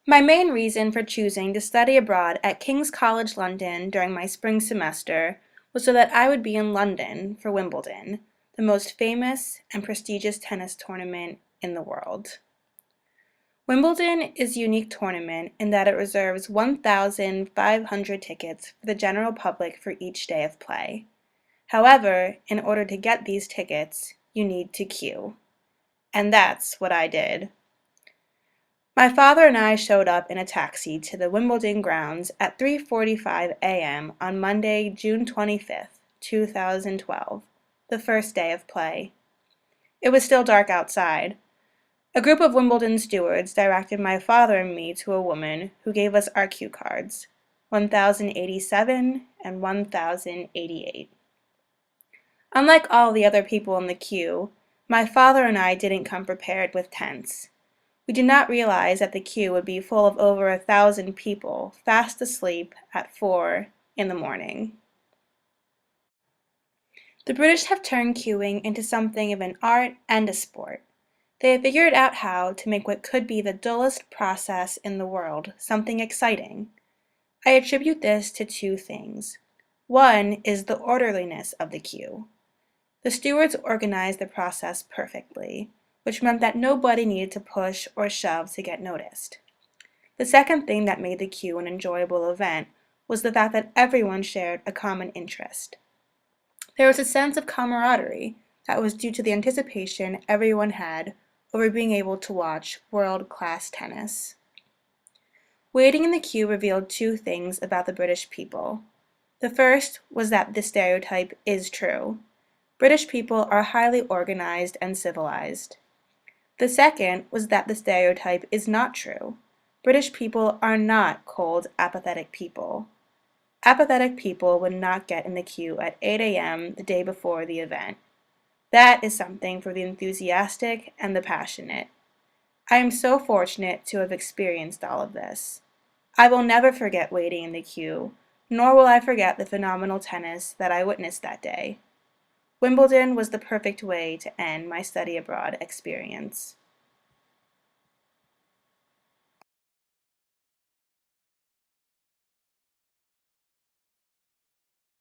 My main reason for choosing to study abroad at King's College London during my spring semester was so that I would be in London for Wimbledon, the most famous and prestigious tennis tournament in the world. Wimbledon is a unique tournament in that it reserves 1,500 tickets for the general public for each day of play. However, in order to get these tickets, you need to queue. And that's what I did. My father and I showed up in a taxi to the Wimbledon grounds at 3:45 a.m. on Monday, June 25th, 2012, the first day of play. It was still dark outside. A group of Wimbledon stewards directed my father and me to a woman who gave us our cue cards, 1087 and 1088. Unlike all the other people in the queue, my father and I didn't come prepared with tents. We did not realize that the queue would be full of over 1,000 people fast asleep at 4 in the morning. The British have turned queuing into something of an art and a sport. They have figured out how to make what could be the dullest process in the world something exciting. I attribute this to two things. One is the orderliness of the queue. The stewards organized the process perfectly, which meant that nobody needed to push or shove to get noticed. The second thing that made the queue an enjoyable event was the fact that everyone shared a common interest. There was a sense of camaraderie that was due to the anticipation everyone had over being able to watch world-class tennis. Waiting in the queue revealed two things about the British people. The first was that the stereotype is true. British people are highly organized and civilized. The second was that the stereotype is not true. British people are not cold, apathetic people. Apathetic people would not get in the queue at 8 a.m. the day before the event. That is something for the enthusiastic and the passionate. I am so fortunate to have experienced all of this. I will never forget waiting in the queue, nor will I forget the phenomenal tennis that I witnessed that day. Wimbledon was the perfect way to end my study abroad experience.